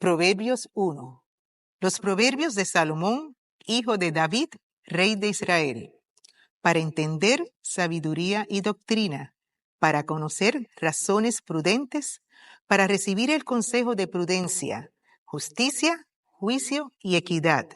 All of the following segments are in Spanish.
Proverbios 1. Los proverbios de Salomón, hijo de David, rey de Israel, para entender sabiduría y doctrina, para conocer razones prudentes, para recibir el consejo de prudencia, justicia, juicio y equidad,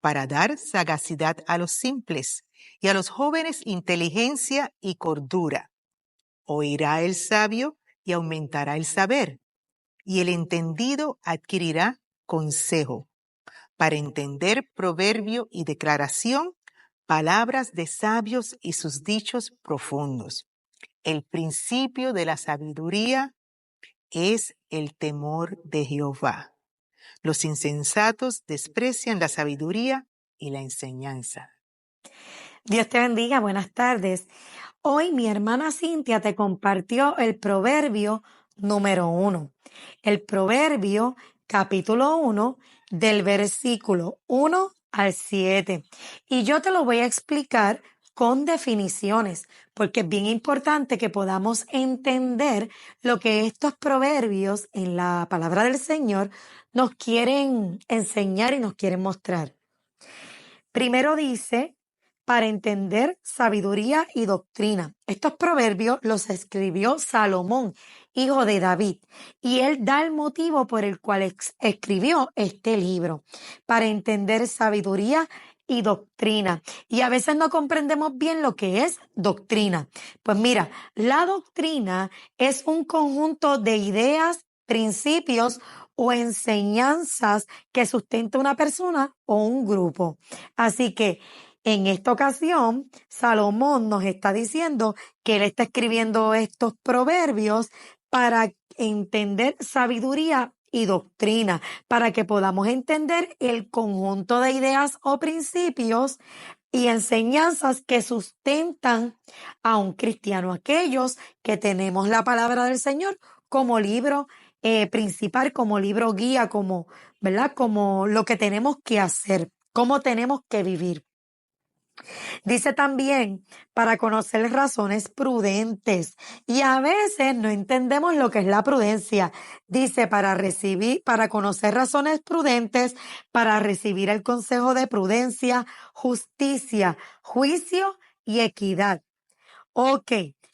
para dar sagacidad a los simples y a los jóvenes inteligencia y cordura. Oirá el sabio y aumentará el saber, y el entendido adquirirá consejo, para entender proverbio y declaración, palabras de sabios y sus dichos profundos. El principio de la sabiduría es el temor de Jehová. Los insensatos desprecian la sabiduría y la enseñanza. Dios te bendiga, buenas tardes. Hoy mi hermana Cintia te compartió el proverbio número 1. El proverbio capítulo 1 del versículo 1 al 7. Y yo te lo voy a explicar con definiciones, porque es bien importante que podamos entender lo que estos proverbios en la palabra del Señor nos quieren enseñar y nos quieren mostrar. Primero dice, para entender sabiduría y doctrina. Estos proverbios los escribió Salomón, hijo de David, y él da el motivo por el cual escribió este libro, para entender sabiduría y doctrina. Y a veces no comprendemos bien lo que es doctrina. Pues mira, la doctrina es un conjunto de ideas, principios o enseñanzas que sustenta una persona o un grupo. Así que en esta ocasión, Salomón nos está diciendo que él está escribiendo estos proverbios para entender sabiduría y doctrina, para que podamos entender el conjunto de ideas o principios y enseñanzas que sustentan a un cristiano, aquellos que tenemos la palabra del Señor como libro principal, como libro guía, como, ¿verdad? Como lo que tenemos que hacer, cómo tenemos que vivir. Dice también para conocer razones prudentes y a veces no entendemos lo que es la prudencia. Dice para conocer razones prudentes, para recibir el consejo de prudencia, justicia, juicio y equidad. Ok,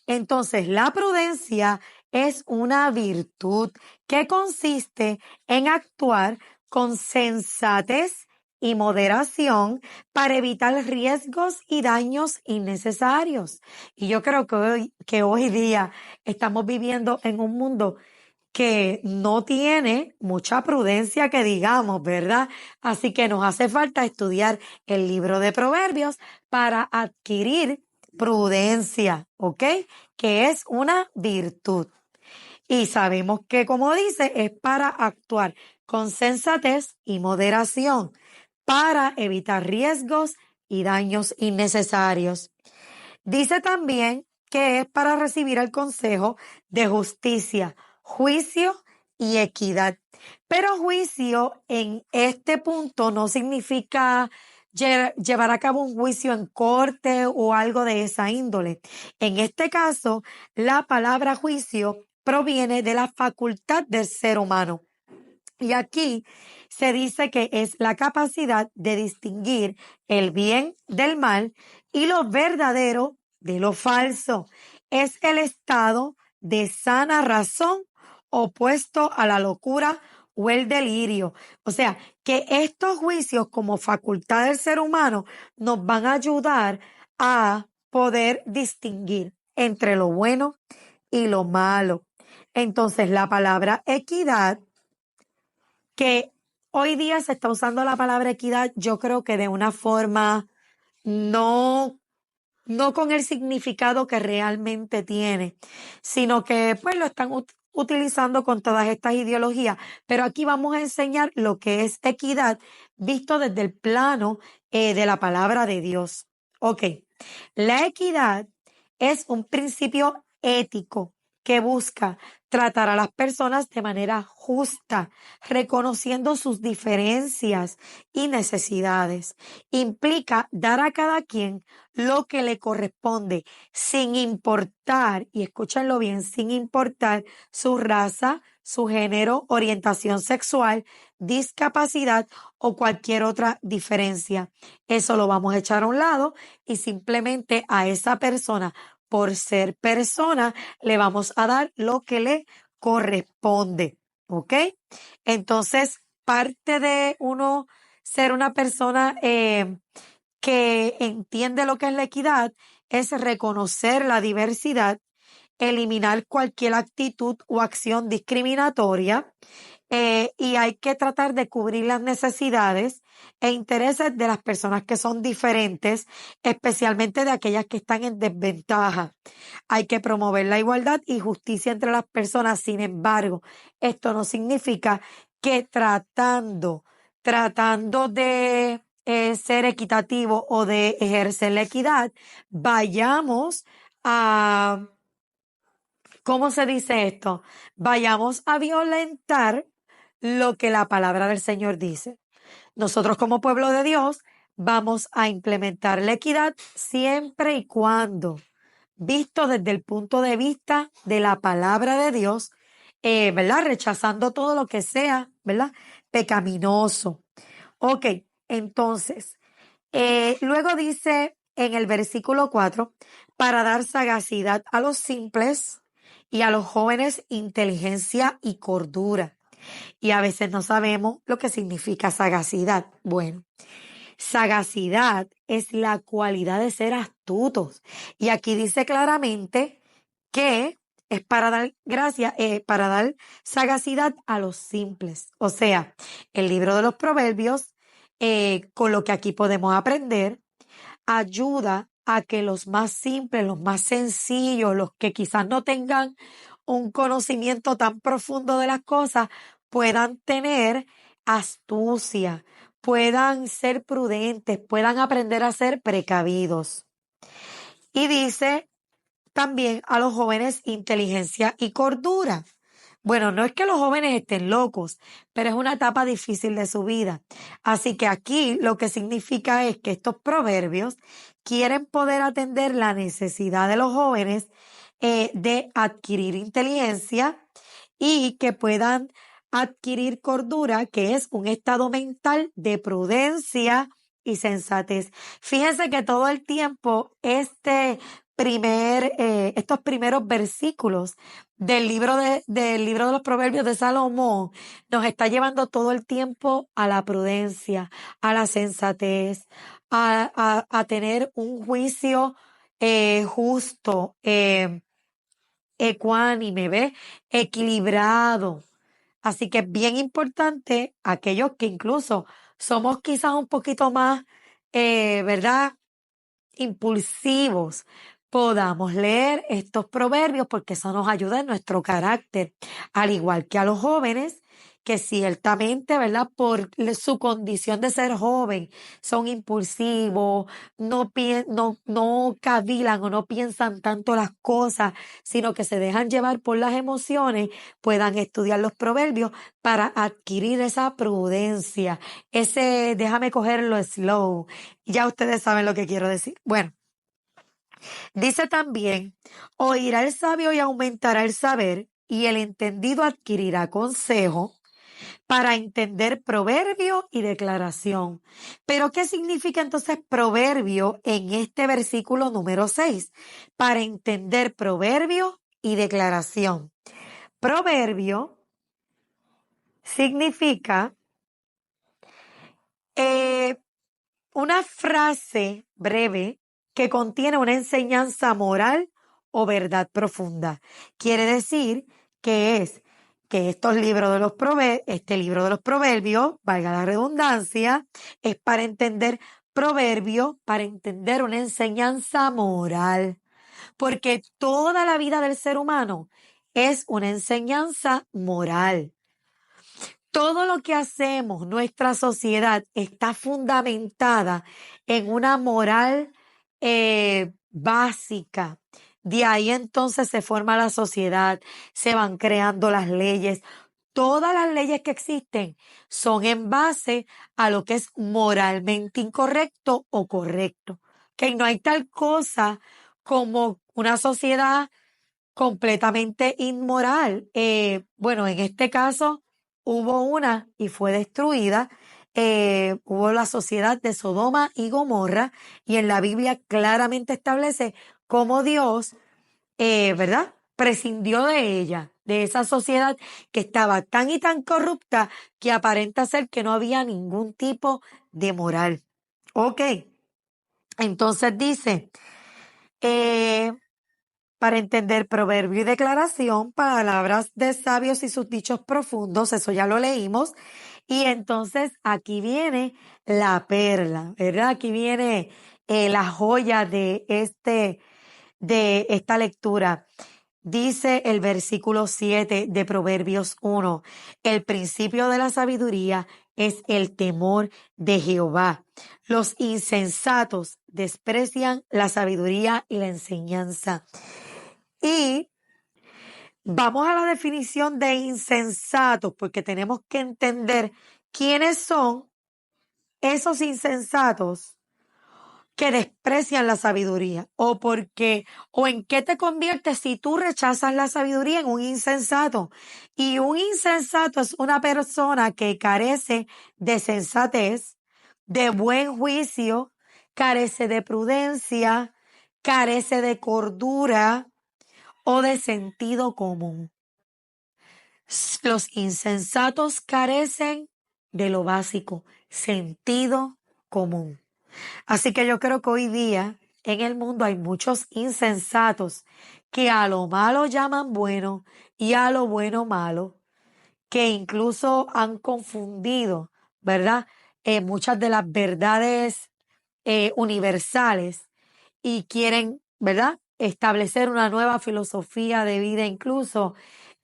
entonces la prudencia es una virtud que consiste en actuar con sensatez y moderación para evitar riesgos y daños innecesarios. Y yo creo que hoy día estamos viviendo en un mundo que no tiene mucha prudencia que digamos, ¿verdad? Así que nos hace falta estudiar el libro de Proverbios para adquirir prudencia, ¿ok? Que es una virtud. Y sabemos que, como dice, es para actuar con sensatez y moderación, para evitar riesgos y daños innecesarios. Dice también que es para recibir el consejo de justicia, juicio y equidad. Pero juicio en este punto no significa llevar a cabo un juicio en corte o algo de esa índole. En este caso, la palabra juicio proviene de la facultad del ser humano. Y aquí se dice que es la capacidad de distinguir el bien del mal y lo verdadero de lo falso. Es el estado de sana razón opuesto a la locura o el delirio. O sea, que estos juicios como facultad del ser humano nos van a ayudar a poder distinguir entre lo bueno y lo malo. Entonces, la palabra equidad, que hoy día se está usando la palabra equidad, yo creo que de una forma no con el significado que realmente tiene, sino que pues lo están utilizando con todas estas ideologías. Pero aquí vamos a enseñar lo que es equidad visto desde el plano de la palabra de Dios. Ok, la equidad es un principio ético que busca tratar a las personas de manera justa, reconociendo sus diferencias y necesidades. Implica dar a cada quien lo que le corresponde, sin importar, y escúchenlo bien, sin importar su raza, su género, orientación sexual, discapacidad o cualquier otra diferencia. Eso lo vamos a echar a un lado y simplemente a esa persona, por ser persona, le vamos a dar lo que le corresponde, ¿ok? Entonces, parte de uno ser una persona que entiende lo que es la equidad es reconocer la diversidad, eliminar cualquier actitud o acción discriminatoria, y hay que tratar de cubrir las necesidades e intereses de las personas que son diferentes, especialmente de aquellas que están en desventaja. Hay que promover la igualdad y justicia entre las personas. Sin embargo, esto no significa que tratando de ser equitativo o de ejercer la equidad, vayamos a, ¿cómo se dice esto? Vayamos a violentar lo que la palabra del Señor dice. Nosotros como pueblo de Dios vamos a implementar la equidad siempre y cuando, visto desde el punto de vista de la palabra de Dios, ¿verdad? Rechazando todo lo que sea, ¿verdad? Pecaminoso. Ok, entonces, luego dice en el versículo 4, para dar sagacidad a los simples y a los jóvenes inteligencia y cordura. Y a veces no sabemos lo que significa sagacidad. Bueno, sagacidad es la cualidad de ser astutos. Y aquí dice claramente que es para dar gracia, para dar sagacidad a los simples. O sea, el libro de los Proverbios, con lo que aquí podemos aprender, ayuda a que los más simples, los más sencillos, los que quizás no tengan un conocimiento tan profundo de las cosas, puedan tener astucia, puedan ser prudentes, puedan aprender a ser precavidos. Y dice también a los jóvenes inteligencia y cordura. Bueno, no es que los jóvenes estén locos, pero es una etapa difícil de su vida. Así que aquí lo que significa es que estos proverbios quieren poder atender la necesidad de los jóvenes de adquirir inteligencia y que puedan adquirir cordura, que es un estado mental de prudencia y sensatez. Fíjense que todo el tiempo estos primeros versículos del libro de los Proverbios de Salomón nos está llevando todo el tiempo a la prudencia, a la sensatez, a tener un juicio justo, ecuánime, ¿ves? Equilibrado. Así que es bien importante aquellos que incluso somos quizás un poquito más, ¿verdad? Impulsivos, podamos leer estos proverbios porque eso nos ayuda en nuestro carácter, al igual que a los jóvenes que ciertamente, ¿verdad? Por su condición de ser joven, son impulsivos, no cavilan o no piensan tanto las cosas, sino que se dejan llevar por las emociones, puedan estudiar los proverbios para adquirir esa prudencia, déjame cogerlo slow. Ya ustedes saben lo que quiero decir. Bueno, dice también, oirá el sabio y aumentará el saber, y el entendido adquirirá consejo para entender proverbio y declaración. Pero, ¿qué significa entonces proverbio en este versículo número 6? Para entender proverbio y declaración. Proverbio significa una frase breve que contiene una enseñanza moral o verdad profunda. Quiere decir que este libro de los proverbios, valga la redundancia, es para entender proverbio, para entender una enseñanza moral, porque toda la vida del ser humano es una enseñanza moral. Todo lo que hacemos, nuestra sociedad está fundamentada en una moral básica, De ahí entonces se forma la sociedad, se van creando las leyes. Todas las leyes que existen son en base a lo que es moralmente incorrecto o correcto. Que no hay tal cosa como una sociedad completamente inmoral. Bueno, en este caso hubo una y fue destruida. Hubo la sociedad de Sodoma y Gomorra y en la Biblia claramente establece cómo Dios, ¿verdad? Prescindió de ella, de esa sociedad que estaba tan y tan corrupta que aparenta ser que no había ningún tipo de moral. Ok, entonces dice, eh, para entender proverbio y declaración, palabras de sabios y sus dichos profundos, eso ya lo leímos. Y entonces aquí viene la perla, ¿verdad? Aquí viene la joya de esta lectura. Dice el versículo 7 de Proverbios 1, el principio de la sabiduría es el temor de Jehová. Los insensatos desprecian la sabiduría y la enseñanza. Y vamos a la definición de insensatos, porque tenemos que entender quiénes son esos insensatos que desprecian la sabiduría o en qué te conviertes si tú rechazas la sabiduría en un insensato. Y un insensato es una persona que carece de sensatez, de buen juicio, carece de prudencia, carece de cordura o de sentido común. Los insensatos carecen de lo básico, sentido común. Así que yo creo que hoy día en el mundo hay muchos insensatos que a lo malo llaman bueno y a lo bueno malo, que incluso han confundido, ¿verdad? Muchas de las verdades universales y quieren, ¿verdad? Establecer una nueva filosofía de vida incluso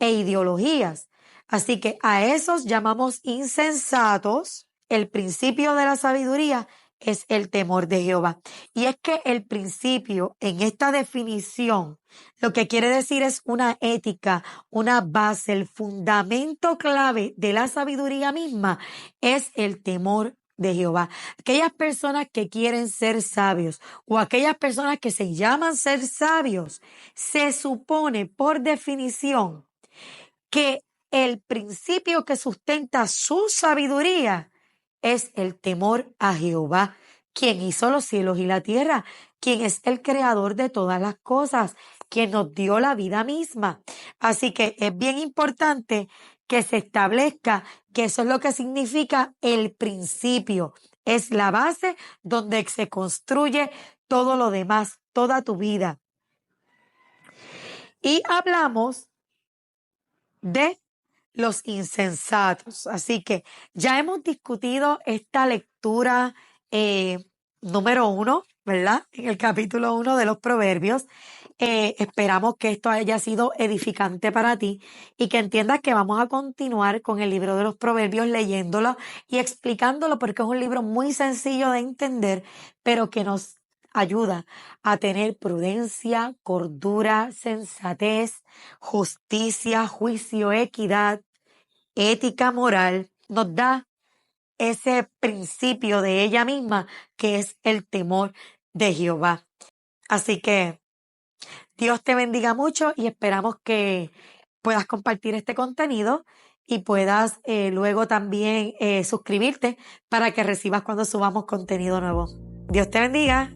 e ideologías. Así que a esos llamamos insensatos. El principio de la sabiduría es el temor de Jehová. Y es que el principio en esta definición lo que quiere decir es una ética, una base, el fundamento clave de la sabiduría misma es el temor de Jehová. Aquellas personas que quieren ser sabios o aquellas personas que se llaman ser sabios, se supone por definición que el principio que sustenta su sabiduría es el temor a Jehová, quien hizo los cielos y la tierra, quien es el creador de todas las cosas, quien nos dio la vida misma. Así que es bien importante que se establezca que eso es lo que significa el principio. Es la base donde se construye todo lo demás, toda tu vida. Y hablamos de los insensatos. Así que ya hemos discutido esta lectura número 1, ¿verdad? En el capítulo 1 de los Proverbios. Esperamos que esto haya sido edificante para ti y que entiendas que vamos a continuar con el libro de los Proverbios leyéndolo y explicándolo porque es un libro muy sencillo de entender, pero que nos ayuda a tener prudencia, cordura, sensatez, justicia, juicio, equidad, ética moral, nos da ese principio de ella misma que es el temor de Jehová. Así que Dios te bendiga mucho y esperamos que puedas compartir este contenido y puedas luego también suscribirte para que recibas cuando subamos contenido nuevo. Dios te bendiga.